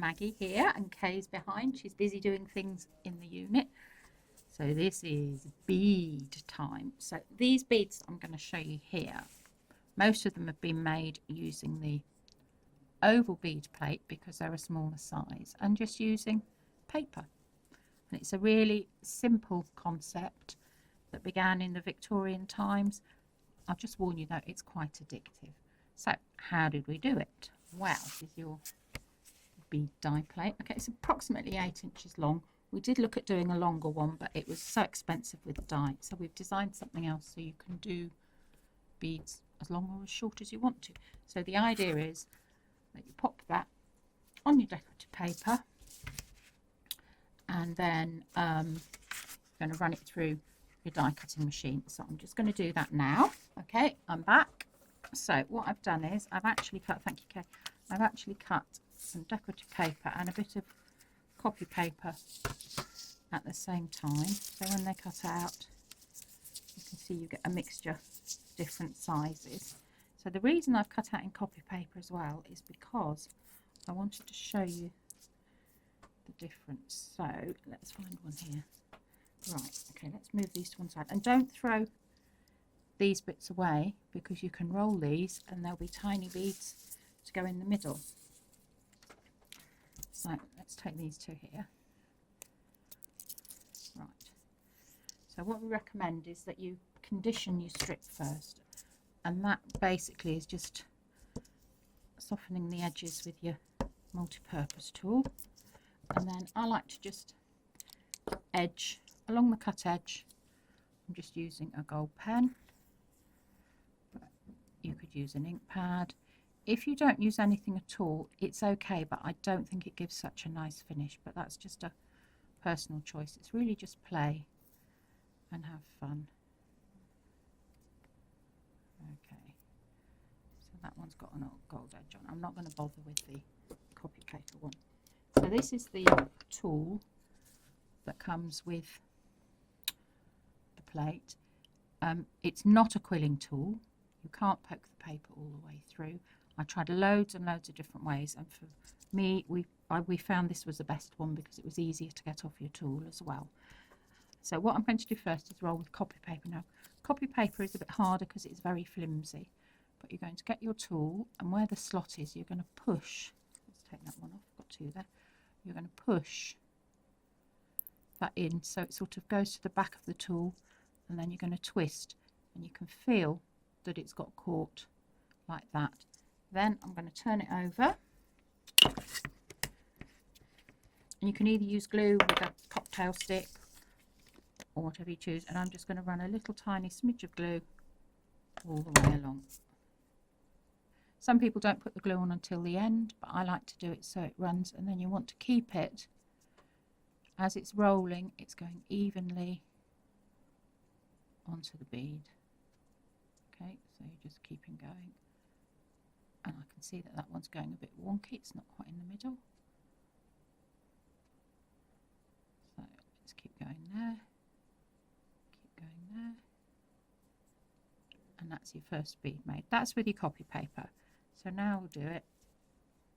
Maggie here, and Kay's behind. She's busy doing things in the unit. So this is bead time. So these beads I'm going to show you here, most of them have been made using the oval bead plate because they're a smaller size, and just using paper. And it's a really simple concept that began in the Victorian times. I'll just warn you though, it's quite addictive. So how did we do it? Well, this is your bead die plate. Okay, it's approximately 8 inches long. We did look at doing a longer one, but it was so expensive with the die, so we've designed something else so you can do beads as long or as short as you want to. So the idea is that you pop that on your decorative paper, and then you're going to run it through your die cutting machine. So I'm just going to do that now. Okay, I'm back. So what I've done is I've actually cut, thank you Kay, I've actually cut some decorative paper and a bit of copy paper at the same time, so when they cut out you can see you get a mixture of different sizes. So the reason I've cut out in copy paper as well is because I wanted to show you the difference. So let's find one here. Right, okay, let's move these to one side, and don't throw these bits away because you can roll these and there'll be tiny beads to go in the middle. So let's take these two here. Right, so what we recommend is that you condition your strip first, and that basically is just softening the edges with your multi-purpose tool. And then I like to just edge along the cut edge. I'm just using a gold pen, but you could use an ink pad. If you don't use anything at all, it's okay, but I don't think it gives such a nice finish, but that's just a personal choice. It's really just play and have fun. Okay, so that one's got an old gold edge on. I'm not going to bother with the copy paper one. So this is the tool that comes with the plate. It's not a quilling tool. You can't poke the paper all the way through. I tried loads and loads of different ways, and for me we found this was the best one because it was easier to get off your tool as well. So what I'm going to do first is roll with copy paper. Now copy paper is a bit harder because it's very flimsy, but you're going to get your tool, and where the slot is you're going to push. Let's take that one off, I've got two there. You're going to push that in so it sort of goes to the back of the tool, and then you're going to twist, and you can feel that it's got caught like that. Then I'm going to turn it over, and you can either use glue with a cocktail stick or whatever you choose, and I'm just going to run a little tiny smidge of glue all the way along. Some people don't put the glue on until the end, but I like to do it so it runs, and then you want to keep it as it's rolling, it's going evenly onto the bead. Okay, so you're just keeping going, and I can see that that one's going a bit wonky, it's not quite in the middle. So let's keep going there, keep going there, and that's your first bead made. That's with your copy paper. So now we'll do it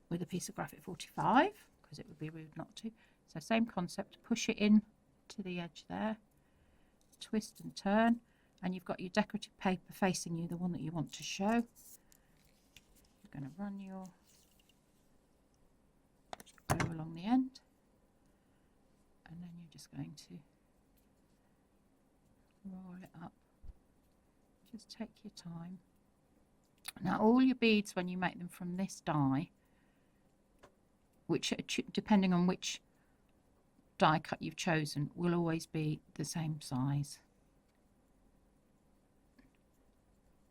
with a piece of Graphite 45 because it would be rude not to. So same concept, push it in to the edge there, twist and turn, and you've got your decorative paper facing you, the one that you want to show. You're going to run your glue along the end, and then you're just going to roll it up. Just take your time. Now all your beads, when you make them from this die, which depending on which die cut you've chosen, will always be the same size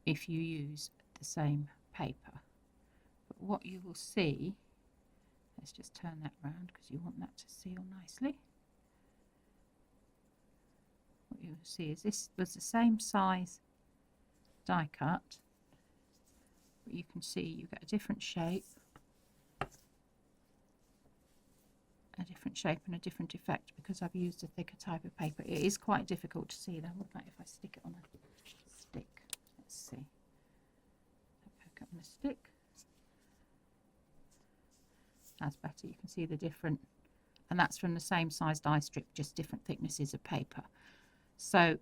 if you use the same paper. But what you will see, let's just turn that round because you want that to seal nicely. What you will see is this was the same size die cut, but you can see you get a different shape and a different effect because I've used a thicker type of paper. It is quite difficult to see though. What about if I stick it on a stick? Let's see. I'll poke it on a stick. has better. You can see the different, and that's from the same size die strip, just different thicknesses of paper. So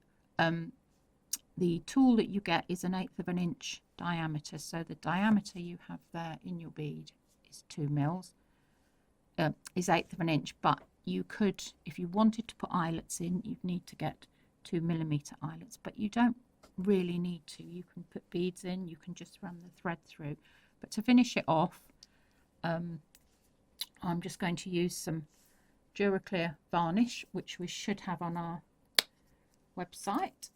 the tool that you get is 1/8 of an inch diameter. So the diameter you have there in your bead is 2 mils, is 1/8 of an inch. But you could, if you wanted to put eyelets in, you'd need to get 2mm eyelets, but you don't really need to. You can put beads in, you can just run the thread through. But to finish it off, I'm just going to use some Duraclear varnish, which we should have on our website.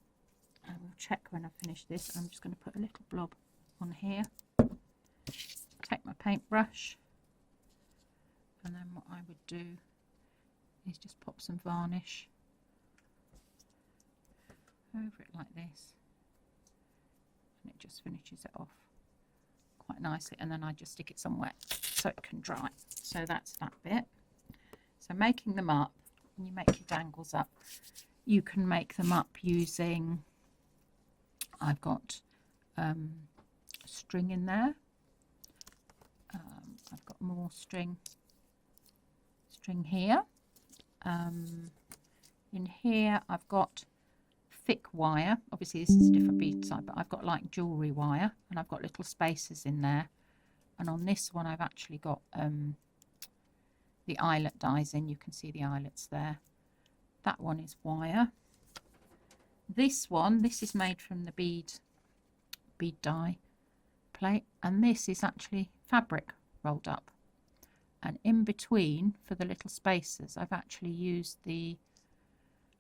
I will check when I finish this. I'm just going to put a little blob on here. Take my paintbrush, and then what I would do is just pop some varnish over it like this, and it just finishes it off quite nicely. And then I just stick it somewhere so it can dry. So that's that bit. So making them up, when you make your dangles up, you can make them up using, I've got string in there. I've got more string here. In here I've got thick wire. Obviously this is a different bead type, but I've got like jewellery wire, and I've got little spaces in there. And on this one I've actually got the eyelet dies in. You can see the eyelets there. That one is wire. This one, this is made from the bead die plate, and this is actually fabric rolled up. And in between, for the little spaces, I've actually used the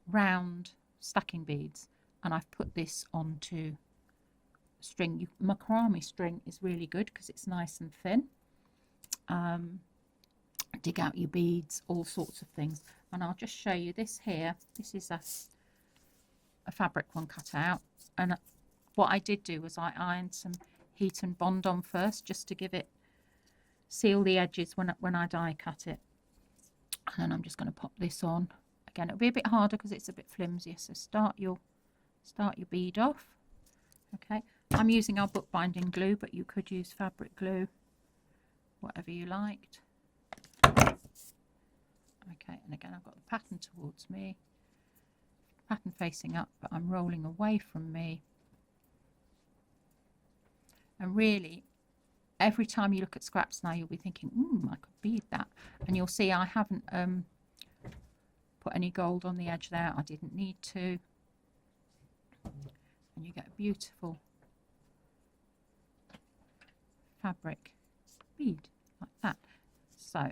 round stacking beads, and I've put this onto string. Macrame string is really good because it's nice and thin. Dig out your beads, all sorts of things. And I'll just show you this here. This is a fabric one cut out, and what I did do was I ironed some heat and bond on first, just to give it, seal the edges when I die cut it. And then I'm just going to pop this on. Again, it'll be a bit harder because it's a bit flimsier. So start your bead off. Okay, I'm using our bookbinding glue, but you could use fabric glue, whatever you liked. Okay, and again I've got the pattern towards me, pattern facing up, but I'm rolling away from me. And really, every time you look at scraps now, you'll be thinking, I could bead that. And you'll see I haven't put any gold on the edge there. I didn't need to. And you get a beautiful fabric bead like that. So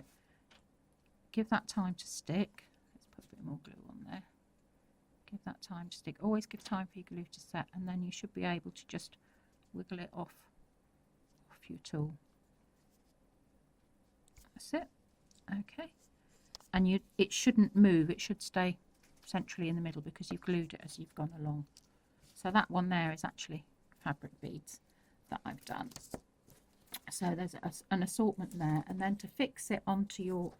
give that time to stick. Let's put a bit more glue on there. Give that time to stick. Always give time for your glue to set, and then you should be able to just wiggle it off your tool. That's it. Okay. And it shouldn't move. It should stay centrally in the middle because you've glued it as you've gone along. So that one there is actually fabric beads that I've done. So there's an assortment there. And then to fix it onto your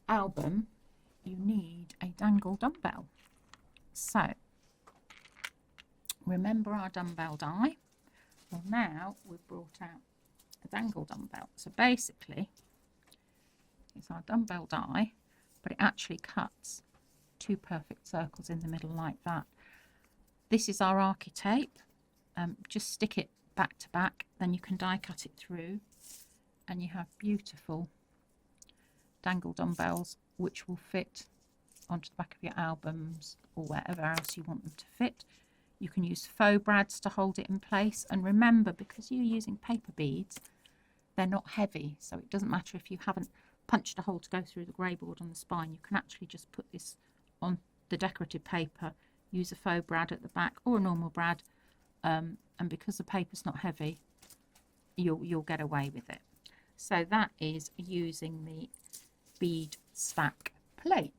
album, you need a dangle dumbbell. So remember our dumbbell die? Well, now we've brought out a dangle dumbbell. So basically it's our dumbbell die, but it actually cuts 2 perfect circles in the middle like that. This is our Architape. Just stick it back to back, then you can die cut it through, and you have beautiful dangle dumbbells which will fit onto the back of your albums or wherever else you want them to fit. You can use faux brads to hold it in place, and remember, because you're using paper beads, they're not heavy, so it doesn't matter if you haven't punched a hole to go through the grey board on the spine. You can actually just put this on the decorative paper, use a faux brad at the back or a normal brad, and because the paper's not heavy, you'll get away with it. So that is using the bead stack plate.